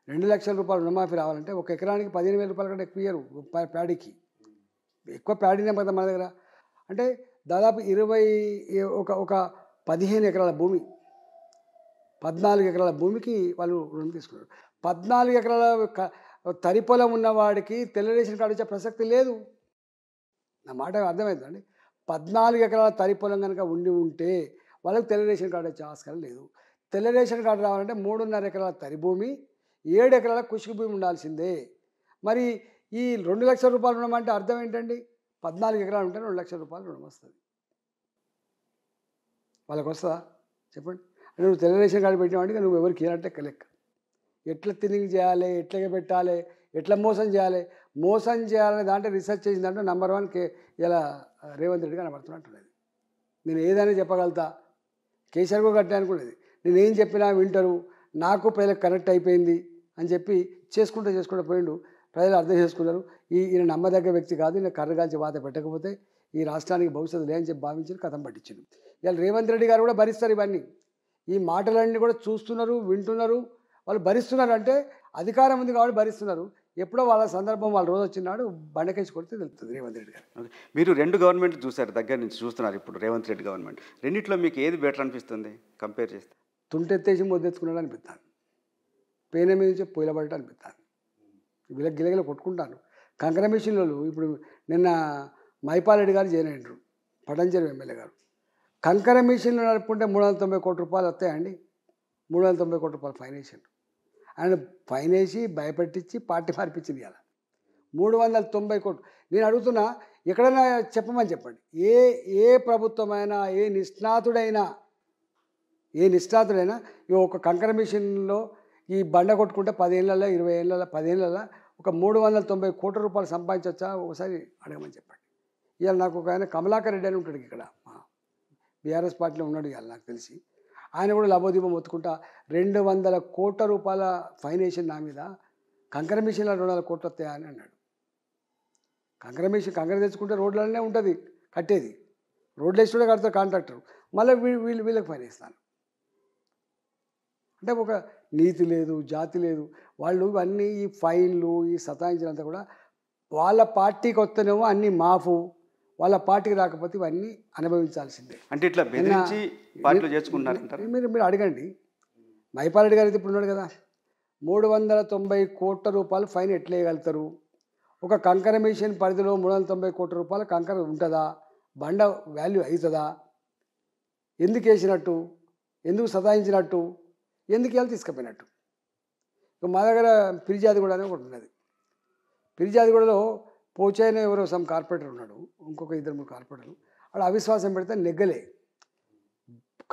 2 లక్షల రూపాయలు రుణమాఫీ రావాలంటే ఒక ఎకరానికి 15,000 రూపాయల కంటే ఎక్కువ ఇయ్యరు. ప్యాడీకి ఎక్కువ ప్యాడీనే కదా మన దగ్గర. అంటే దాదాపు 15 ఎకరాల భూమి, 14 ఎకరాల భూమికి వాళ్ళు రుణం తీసుకున్నారు. 14 ఎకరాల తరి పొలం ఉన్నవాడికి తెల్ల రేషన్ కార్డు ఇచ్చే ప్రసక్తి లేదు. నా మాట అర్థమవుతుందండి. 14 ఎకరాల తరి పొలం కనుక ఉంటే వాళ్ళకి తెల్ల రేషన్ కార్డు వచ్చే ఆస్కారం లేదు. తెల్ల రేషన్ కార్డు రావాలంటే 3.5 ఎకరాల తరి భూమి, 7 ఎకరాల కుషికి భూమి ఉండాల్సిందే. మరి ఈ 2 లక్షల రూపాయలు రుణం అంటే అర్థం ఏంటండి? 14 ఎకరాలు ఉంటే 2 లక్షల రూపాయలు రుణం వస్తుంది. వాళ్ళకి వస్తుందా చెప్పండి? అంటే నువ్వు తెల్ల రేషన్ కార్డు పెట్టినావంటే నువ్వు ఎవరికి ఇవ్వనట్టే లెక్క. ఎట్లా తిరిగి చేయాలి, ఎట్లా పెట్టాలి, ఎట్లా మోసం చేయాలి, మోసం చేయాలనే దాంట్లో రీసెర్చ్ చేసిన దాంట్లో నంబర్ 1 ఇలా రేవంత్ రెడ్డి కనబడుతున్నట్టున్నది. నేను ఏదైనా చెప్పగలుగుతా, కేసీఆర్ కూడా కట్టే అనుకునేది. నేను ఏం చెప్పినా వింటారు, నాకు ప్రజలకు కనెక్ట్ అయిపోయింది అని చెప్పి చేసుకుంటూ పోయిండు. ప్రజలు అర్థం చేసుకున్నారు, ఈయన నమ్మదగ్గ వ్యక్తి కాదు, ఈయన కర్రగాల్చి వాత పెట్టకపోతే ఈ రాష్ట్రానికి భవిష్యత్తు లేదని చెప్పి భావించి కథం పట్టించింది. ఇవాళ రేవంత్ రెడ్డి గారు కూడా భరిస్తారు ఇవన్నీ. ఈ మాటలన్నీ కూడా చూస్తున్నారు, వింటున్నారు, వాళ్ళు భరిస్తున్నారు. అంటే అధికారం ఉంది కాబట్టి భరిస్తున్నారు. ఎప్పుడో వాళ్ళ సందర్భం వాళ్ళ రోజు వచ్చినాడు బండకేసి కొడితే తెలుస్తుంది రేవంత్ రెడ్డి గారు. ఓకే, మీరు 2 గవర్నమెంట్ చూశారు, దగ్గర నుంచి చూస్తున్నారు ఇప్పుడు రేవంత్ రెడ్డి గవర్నమెంట్. రెండిట్లో మీకు ఏది బెటర్ అనిపిస్తుంది కంపేర్ చేస్తే? తుంటెత్తేసి మొద్దెత్తుకున్నాడు అనిపిస్తాను, పేన మీద నుంచి పొయ్యిల పడ్డ అనిపిస్తాను, వీళ్ళకి గిలగిల కొట్టుకుంటాను. కంకర మిషన్లు ఇప్పుడు నిన్న మైపాలరెడ్డి గారు జాయిన్ అయ్యారు, పటంచెరు ఎమ్మెల్యే గారు. కంకర మిషన్లు నడుపుకుంటే 390 కోట్ల రూపాయలు వస్తాయండి. 390 కోట్ల రూపాయలు ఫైన్ వేసిండు. ఆయన ఫైన్ వేసి భయపెట్టించి పార్టీ మార్పించింది కదా 390 కోట్లు. నేను అడుగుతున్నా, ఎక్కడైనా చెప్పమని చెప్పండి, ఏ ప్రభుత్వమైనా ఏ నిష్ణాతుడైనా ఈ ఒక కంకర మిషన్లో ఈ బండ కొట్టుకుంటే 10 ఏళ్ళలో 20 ఏళ్ళలో 10 ఏళ్ళలో ఒక 390 కోట్ల రూపాయలు సంపాదించవచ్చా? ఒకసారి అడగమని చెప్పండి. ఇవాళ నాకు ఒక ఆయన కమలాకర్ రెడ్డి అని ఉంటాడు ఇక్కడ, బీఆర్ఎస్ పార్టీలో ఉన్నాడు ఇవాళ నాకు తెలిసి. ఆయన కూడా లబోదీపం ఒత్తుకుంటా 200 కోట్ల రూపాయల ఫైన్ వేసిన నా మీద, కంకర మిషన్లో 200 కోట్లు వస్తాయా అని అన్నాడు. కంకర తెచ్చుకుంటే రోడ్లనే ఉంటుంది కట్టేది, రోడ్లు వేసి కూడా కడతారు కాంట్రాక్టర్, మళ్ళీ వీళ్ళకి ఫైన్ వేస్తాను. అంటే ఒక నీతి లేదు, జాతి లేదు. వాళ్ళు ఇవన్నీ ఈ ఫైన్లు ఈ సతాయించినంత కూడా వాళ్ళ పార్టీకి వస్తేనేమో అన్నీ మాఫు, వాళ్ళ పార్టీకి రాకపోతే ఇవన్నీ అనుభవించాల్సిందే. అంటే ఇట్లా బెదిరించి పార్టీలో చేర్చుకుంటున్నారు. మీరు అడగండి, మైపాలరెడ్డి గారు అయితే ఇప్పుడు ఉన్నాడు కదా, 390 కోట్ల రూపాయలు ఫైన్ ఎట్లా వేయగలుగుతారు? ఒక కంకర మిషన్ పరిధిలో 390 కోట్ల రూపాయల కంకర ఉంటుందా? బండ వాల్యూ అవుతుందా? ఎందుకు వేసినట్టు, ఎందుకు సతాయించినట్టు, ఎందుకు వెళ్ళి తీసుకుపోయినట్టు? మా దగ్గర పిరిజాదిగూడ అని ఒకటి ఉన్నది. పిరిజాదిగూడలో పోచైన ఎవరో సమ్ కార్పొరేటర్ ఉన్నాడు, ఇంకొక 2-3 కార్పొరేటర్లు. అక్కడ అవిశ్వాసం పెడితే నెగ్గలే.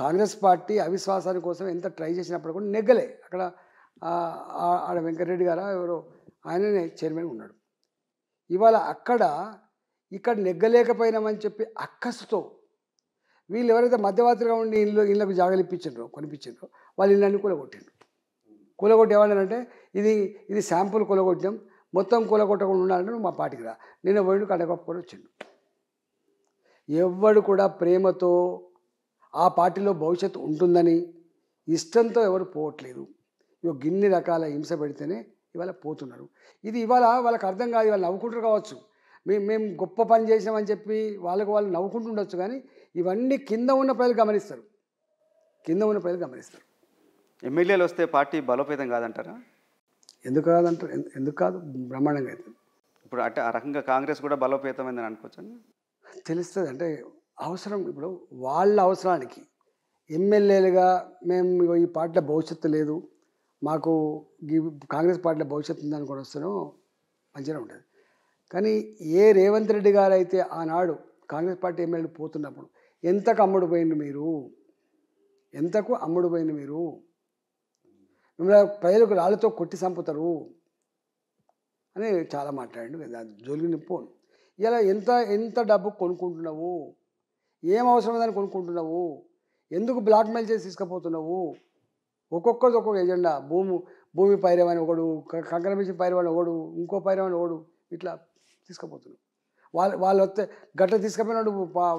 కాంగ్రెస్ పార్టీ అవిశ్వాసాని కోసం ఎంత ట్రై చేసినప్పుడు కూడా నెగ్గలే. అక్కడ ఆడ వెంకటరెడ్డి గారు ఎవరో ఆయననే చైర్మన్ ఉన్నాడు. ఇవాళ ఇక్కడ నెగ్గలేకపోయినామని చెప్పి అక్కసుతో వీళ్ళు ఎవరైతే మధ్యవర్తిగా ఉండి ఇళ్ళకు జాగాలు కొనిపించారో వాళ్ళు ఇళ్ళన్నీ కూలగొట్టిండ్రు. కూలగొట్టి ఏమన్నారంటే ఇది శాంపుల్ కూలగొట్టాం, మొత్తం కూలగొట్టకుండా ఉండాలంటే నువ్వు మా పార్టీకి రా. నిన్న పోయిండు కడగొప్పుకొని వచ్చిండు. ఎవ్వడు కూడా ప్రేమతో ఆ పార్టీలో భవిష్యత్తు ఉంటుందని ఇష్టంతో ఎవరు పోవట్లేదు. గిన్ని రకాల హింస పెడితేనే ఇవాళ పోతున్నారు. ఇది ఇవాళ వాళ్ళకి అర్థం కాదు. ఇవాళ నవ్వుకుంటారు కావచ్చు, మేము గొప్ప పని చేసామని చెప్పి వాళ్ళు నవ్వుకుంటుండొచ్చు, కానీ ఇవన్నీ కింద ఉన్న ప్రజలు గమనిస్తారు. ఎమ్మెల్యేలు వస్తే పార్టీ బలోపేతం కాదంటారా? ఎందుకు కాదంటారు? ఎందుకు కాదు, బ్రహ్మాండంగా అవుతుంది. ఇప్పుడు అంటే ఆ రకంగా కాంగ్రెస్ కూడా బలోపేతమైందని అనుకోవచ్చు. తెలుస్తుంది అంటే అవసరం, ఇప్పుడు వాళ్ళ అవసరానికి ఎమ్మెల్యేలుగా మేము ఈ పార్టీలో భవిష్యత్తు లేదు, మాకు కాంగ్రెస్ పార్టీలో భవిష్యత్తు ఉందని కూడా వస్తానో మంచిగా ఉంటుంది. కానీ రేవంత్ రెడ్డి గారు అయితే ఆనాడు కాంగ్రెస్ పార్టీ ఎమ్మెల్యేలు పోతున్నప్పుడు ఎంతకు అమ్ముడుపోయింది మీరు, మిమ్మల్ని ప్రజలకు రాళ్ళతో కొట్టి చంపుతారు అని చాలా మాట్లాడండి. జోలికి నింపోను. ఇలా ఎంత డబ్బు కొనుక్కుంటున్నావు, ఏం అవసరం ఉందని కొనుక్కుంటున్నావు, ఎందుకు బ్లాక్మెయిల్ చేసి తీసుకుపోతున్నావు? ఒక్కొక్కరిది ఒక్కొక్క ఎజెండా. భూమి పైరవని ఒకడు, కంకర మిషన్ పైరవని ఒకడు, ఇంకో పైరవని ఒకడు, ఇట్లా తీసుకుపోతున్నావు. వాళ్ళు వస్తే గట్ల తీసుకుపోయినాడు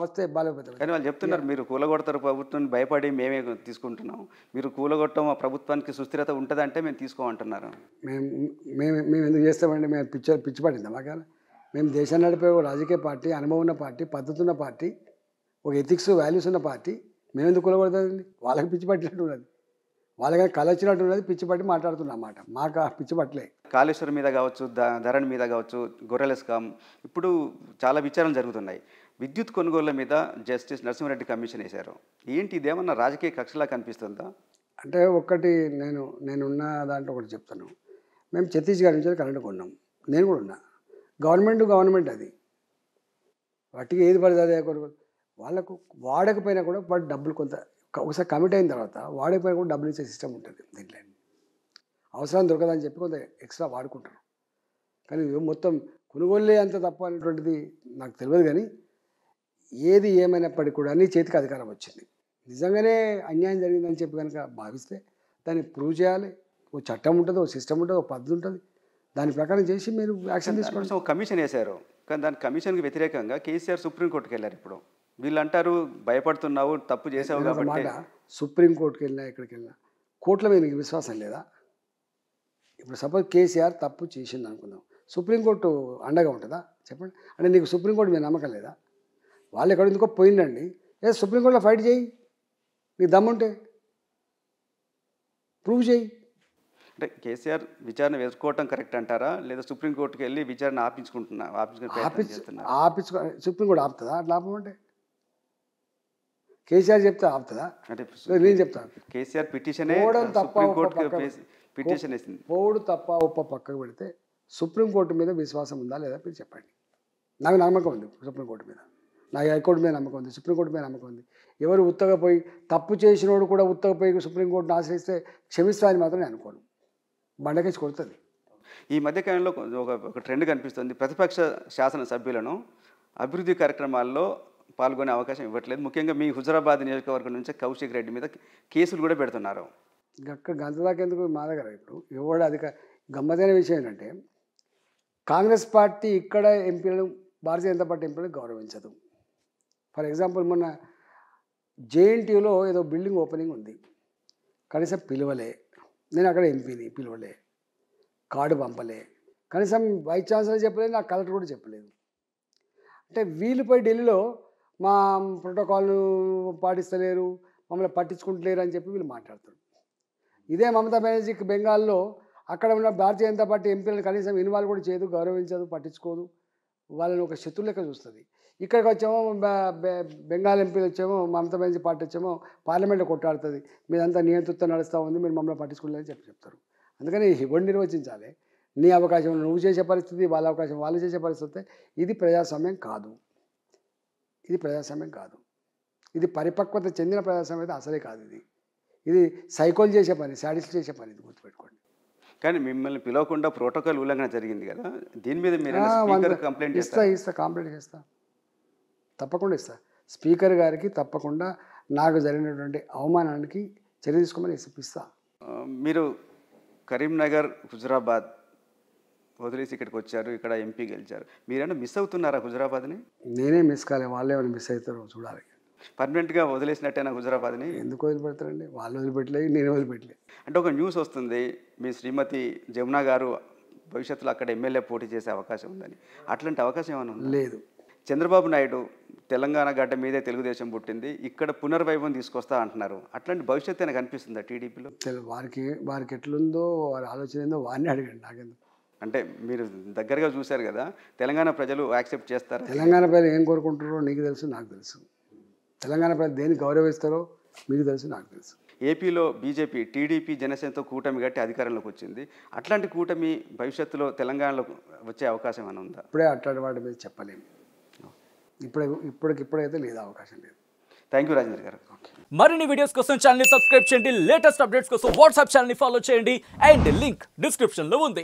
వస్తే బాగాలేకపోతారు. కానీ వాళ్ళు చెప్తున్నారు మీరు కూలగొడతారు ప్రభుత్వాన్ని భయపడి మేమే తీసుకుంటున్నాం, మీరు కూలగొట్టడం ఆ ప్రభుత్వానికి సుస్థిరత ఉంటుందంటే మేము తీసుకోమంటున్నారు. మేము ఎందుకు చేస్తామండి? మేము పిచ్చి పడిందా మాకు? మేము దేశాన్ని నడిపే రాజకీయ పార్టీ, అనుభవం ఉన్న పార్టీ, పద్ధతి ఉన్న పార్టీ, ఒక ఎథిక్స్ వాల్యూస్ ఉన్న పార్టీ. మేము ఎందుకు కూలగొడతామండి? వాళ్ళకి పిచ్చి పట్టినట్టు ఉన్నది, వాళ్ళకి కళ వచ్చినట్టు ఉన్నది, పిచ్చి పట్టి మాట్లాడుతున్న మాట. మాకు ఆ పిచ్చి పట్టలే. కాళేశ్వరం మీద కావచ్చు, ధరణి మీద కావచ్చు, గొర్రెల స్కామ్, ఇప్పుడు చాలా విచారణలు జరుగుతున్నాయి. విద్యుత్ కొనుగోళ్ల మీద జస్టిస్ నరసింహారెడ్డి కమిషన్ వేశారు. ఏంటి ఇదేమన్నా రాజకీయ కక్షలా కనిపిస్తుందా? అంటే ఒక్కటి నేనున్న దాంట్లో ఒకటి చెప్తాను. మేము ఛత్తీస్గఢ్ నుంచి కరెంటు కొన్నాం, నేను కూడా ఉన్నా. గవర్నమెంట్ అది వాటికి ఏది పడుతుంది అదే కొనుగోలు. వాళ్ళకు వాడకపోయినా కూడా వాడు డబ్బులు కొంత ఒకసారి కమిట్ అయిన తర్వాత వాడకపోయినా కూడా డబ్బులు ఇచ్చే సిస్టమ్ ఉంటుంది దీంట్లో. అవసరం దొరకదని చెప్పి కొంత ఎక్స్ట్రా వాడుకుంటారు. కానీ ఇది మొత్తం కొనుగోలే అంత తప్ప అనేటువంటిది నాకు తెలియదు. కానీ ఏది ఏమైనప్పటికీ కూడా నీ చేతికి అధికారం వచ్చింది, నిజంగానే అన్యాయం జరిగిందని చెప్పి కనుక భావిస్తే దాన్ని ప్రూవ్ చేయాలి. ఓ చట్టం ఉంటుంది, ఓ సిస్టమ్ ఉంటుంది, ఓ పద్ధతి ఉంటుంది. దాని ప్రకారం చేసి మీరు యాక్షన్ తీసుకోండి. ఒక కమిషన్ వేశారు, కానీ దాని కమిషన్కి వ్యతిరేకంగా కేసీఆర్ సుప్రీంకోర్టుకి వెళ్ళారు. ఇప్పుడు వీళ్ళు అంటారు భయపడుతున్నావు, తప్పు చేసావు కాబట్టి. మాట సుప్రీంకోర్టుకి వెళ్ళినా ఎక్కడికి వెళ్ళినా కోర్టుల మీద నీకు విశ్వాసం లేదా? ఇప్పుడు సపోజ్ కేసీఆర్ తప్పు చేసింది అనుకుందాం, సుప్రీంకోర్టు అండగా ఉంటుందా చెప్పండి? అంటే నీకు సుప్రీంకోర్టు మీద నమ్మకం లేదా? వాళ్ళు ఎక్కడ ఎందుకో పోయిందండి, ఏ సుప్రీంకోర్టులో ఫైట్ చేయి, నీకు దమ్ముంటే ప్రూవ్ చేయి. అంటే కేసీఆర్ విచారణ వేసుకోవటం కరెక్ట్ అంటారా, లేదా సుప్రీంకోర్టుకి వెళ్ళి విచారణ ఆపించుకో సుప్రీంకోర్టు ఆపుతుందా? అట్లా ఆపమంటే కేసీఆర్ చెప్తే ఆపుతుందా? అంటే నేను చెప్తాను, కేసీఆర్ పిటిషన్ వేసింది. పోడు తప్ప ఒప్ప పక్కకు పెడితే సుప్రీంకోర్టు మీద విశ్వాసం ఉందా లేదా మీరు చెప్పండి. నాకు నమ్మకం ఉంది సుప్రీంకోర్టు మీద, నాకు హైకోర్టు మీద నమ్మకం ఉంది, సుప్రీంకోర్టు మీద నమ్మకం ఉంది. ఎవరు ఉత్తగపోయి తప్పు చేసినోడు కూడా ఉత్తగపోయి సుప్రీంకోర్టును ఆశ్రయిస్తే క్షమిస్తారని మాత్రం నేను అనుకోను, బండకేసి కొడుతుంది. ఈ మధ్యకాలంలో ఒక ట్రెండ్ కనిపిస్తుంది, ప్రతిపక్ష శాసనసభ్యులను అభివృద్ధి కార్యక్రమాల్లో పాల్గొనే అవకాశం ఇవ్వట్లేదు. ముఖ్యంగా మీ హుజరాబాద్ నియోజకవర్గం నుంచి కౌశిక్ రెడ్డి మీద కేసులు కూడా పెడుతున్నారు. అక్కడ గంత దాకా ఎందుకు మా దగ్గర ఇప్పుడు ఎవడు అది గమ్మతైన విషయం ఏంటంటే, కాంగ్రెస్ పార్టీ ఇక్కడ ఎంపీలను భారతీయ జనతా పార్టీ ఎంపీలను గౌరవించదు. ఫర్ ఎగ్జాంపుల్ మొన్న జేఎన్టీయూలో ఏదో బిల్డింగ్ ఓపెనింగ్ ఉంది, కనీసం పిలవలే. నేను అక్కడ ఎంపీని, పిలవలే, కార్డు పంపలే, కనీసం వైస్ ఛాన్సలర్ చెప్పలేదు, నాకు కలెక్టర్ కూడా చెప్పలేదు. అంటే వీళ్ళపై ఢిల్లీలో మా ప్రోటోకాల్ను పాటిస్తలేరు, మమ్మల్ని పట్టించుకుంటలేరు అని చెప్పి వీళ్ళు మాట్లాడతారు. ఇదే మమతా బెనర్జీకి బెంగాల్లో అక్కడ ఉన్న భారతీయ జనతా పార్టీ ఎంపీలను కనీసం ఇన్వాల్వ్ కూడా చేయదు, గౌరవించదు, పట్టించుకోదు, వాళ్ళని ఒక శత్రు లెక్క చూస్తుంది. ఇక్కడికి వచ్చేమో బెంగాల్ ఎంపీలు వచ్చేమో మమతా బెనర్జీ పార్టీ వచ్చేమో పార్లమెంట్లో కొట్టాడుతుంది, మీదంతా నియంతృత్వం నడుస్తూ ఉంది, మీరు మమ్మల్ని పట్టించుకోలేదని చెప్తారు. అందుకని ఎవరు నిర్వచించాలి? నీ అవకాశం నువ్వు చేసే పరిస్థితి, వాళ్ళ అవకాశం వాళ్ళు చేసే పరిస్థితి. ఇది ప్రజాస్వామ్యం కాదు, ఇది ప్రజాస్వామ్యం కాదు, ఇది పరిపక్వత చెందిన ప్రజాస్వామ్యం అయితే అసలే కాదు. ఇది సైకోలు చేసే పని, శాడిస్ట్ చేసే పని, ఇది గుర్తుపెట్టుకోండి. కానీ మిమ్మల్ని పిలవకుండా ప్రోటోకాల్ ఉల్లంఘన జరిగింది కదా, దీని మీద మీరు కంప్లైంట్ ఇస్తా కంప్లైంట్ చేస్తా, తప్పకుండా ఇస్తా. స్పీకర్ గారికి తప్పకుండా నాకు జరిగినటువంటి అవమానానికి చర్య తీసుకోమని ఇస్తా. మీరు కరీంనగర్, హుజరాబాద్ వదిలేసి ఇక్కడికి వచ్చారు, ఇక్కడ ఎంపీ గెలిచారు. మీరేమన్నా మిస్ అవుతున్నారా హుజరాబాద్ని? నేనే మిస్ కాలే, వాళ్ళే ఏమైనా మిస్ అవుతారో చూడాలి. పర్మనెంట్గా వదిలేసినట్టేనా హుజరాబాద్ని? ఎందుకు వదిలిపెడతారండి, వాళ్ళు వదిలిపెట్టలేదు, నేను వదిలిపెట్టలేదు. అంటే ఒక న్యూస్ వస్తుంది, మీ శ్రీమతి జమున గారు భవిష్యత్తులో అక్కడ ఎమ్మెల్యే పోటీ చేసే అవకాశం ఉందని. అట్లాంటి అవకాశం ఏమైనా ఉందా? లేదు. చంద్రబాబు నాయుడు తెలంగాణ గడ్డ మీదే తెలుగుదేశం పుట్టింది, ఇక్కడ పునర్వైభవం తీసుకొస్తా అంటున్నారు. అట్లాంటి భవిష్యత్తు అయినా కనిపిస్తుందా టీడీపీలో? వారికి ఎట్లుందో, వారి ఆలోచన ఏందో వారిని అడగండి, నాకెందుకు. అంటే మీరు దగ్గరగా చూశారు కదా, తెలంగాణ ప్రజలు యాక్సెప్ట్ చేస్తారు? తెలంగాణ ప్రజలు ఏం కోరుకుంటారో నీకు తెలుసు, నాకు తెలుసు. తెలంగాణ ప్రజలు దేన్ని గౌరవిస్తారో మీకు తెలుసు, నాకు తెలుసు. ఏపీలో బీజేపీ, టీడీపీ, జనసేనతో కూటమి కట్టి అధికారంలోకి వచ్చింది. అట్లాంటి కూటమి భవిష్యత్తులో తెలంగాణలో వచ్చే అవకాశం ఏమైనా ఉందా? ఇప్పుడే అట్లాంటి వాటి మీద చెప్పలేము, ఇప్పటికిప్పుడైతే లేదు, అవకాశం లేదు. థ్యాంక్ యూ రాజేంద్ర గారు. మరిన్ని వీడియోస్ కోసం ఛానల్ ని సబ్స్క్రైబ్ చేయండి, లేటెస్ట్ అప్డేట్స్ కోసం వాట్సాప్ ఛానల్ ని ఫాలో చేయండి, అండ్ లింక్ డిస్క్రిప్షన్ లో ఉంది.